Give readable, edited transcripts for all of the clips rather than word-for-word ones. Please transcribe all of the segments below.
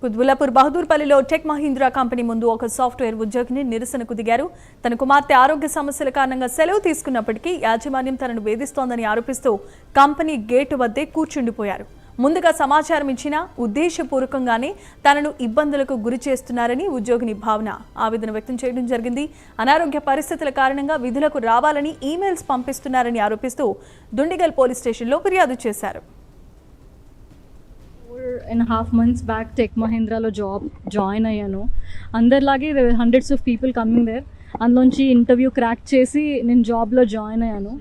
Quthbullapur బహదూర్పల్లిలో tech Mahindra company ముందు ఒక software ఉద్యోగిని నిరసనకు దిగారు. తన కుమార్తె ఆరోగ్య సమస్యల కారణంగా సెలవు తీసుకున్నప్పటికీ యాజమాన్యం తనను వేధిస్తోందని ఆరోపిస్తూ కంపెనీ గేటు వద్దే కూర్చుండిపోయారు. ముందుగా సమాచారం ఇచ్చినా ఉద్దేశపూర్వకంగానే తనను ఇబ్బందులకు గురి చేస్తున్నారని ఉద్యోగిని భావన ఆవేదన వ్యక్తం చేయడం జరిగింది. అనారోగ్య పరిస్థితుల కారణంగా విధులకు రావాలని ఈమెయిల్స్ పంపిస్తున్నారని ఆరోపిస్తూ దుండిగల్ పోలీస్ స్టేషన్లో ఫిర్యాదు చేశారు. 4.5 months బ్యాక్ టెక్ మహీంద్రాలో జాయిన్ అయ్యాను. అందరిలాగే hundreds of people coming there. అందులోంచి ఇంటర్వ్యూ క్రాక్ చేసి నేను జాబ్లో జాయిన్ అయ్యాను.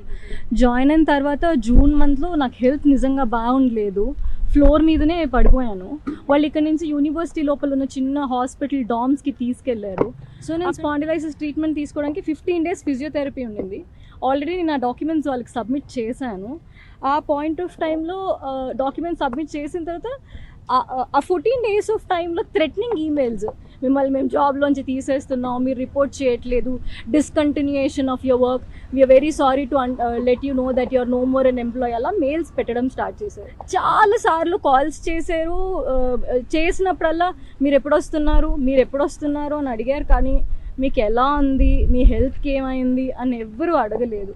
జాయిన్ అయిన తర్వాత జూన్ మంత్లో నాకు హెల్త్ నిజంగా బాగుండలేదు. ఫ్లోర్ మీదనే పడిపోయాను. వాళ్ళు ఇక్కడ నుంచి యూనివర్సిటీ లోపల ఉన్న చిన్న హాస్పిటల్ డామ్స్కి తీసుకెళ్లారు. సో నేను స్పాండిలైసిస్ ట్రీట్మెంట్ తీసుకోవడానికి 15 days ఫిజియోథెరపీ ఉండింది. ఆల్రెడీ నేను ఆ డాక్యుమెంట్స్ వాళ్ళకి సబ్మిట్ చేశాను. ఆ పాయింట్ ఆఫ్ టైంలో డాక్యుమెంట్స్ సబ్మిట్ చేసిన తర్వాత ఆ 14 days ఆఫ్ టైంలో థ్రెటనింగ్ ఈమెయిల్స్, మిమ్మల్ని మేము జాబ్లోంచి తీసేస్తున్నాం, మీరు రిపోర్ట్ చేయట్లేదు, discontinuation of your work, we are very sorry to let you know that your no more an employee, అలా మెయిల్స్ పెట్టడం స్టార్ట్ చేశారు. చాలాసార్లు కాల్స్ చేశారు. చేసినప్పుడల్లా మీరు ఎప్పుడొస్తున్నారు అని అడిగారు. కానీ మీకు ఎలా ఉంది, మీ హెల్త్కి ఏమైంది అని ఎవ్వరూ అడగలేదు.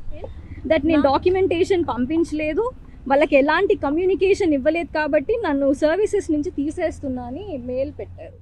దట్ నేను డాక్యుమెంటేషన్ పంపించలేదు, వాళ్ళకి ఎలాంటి కమ్యూనికేషన్ ఇవ్వలేదు, కాబట్టి నన్ను సర్వీసెస్ నుంచి తీసేస్తున్నా అని మెయిల్ పెట్టారు.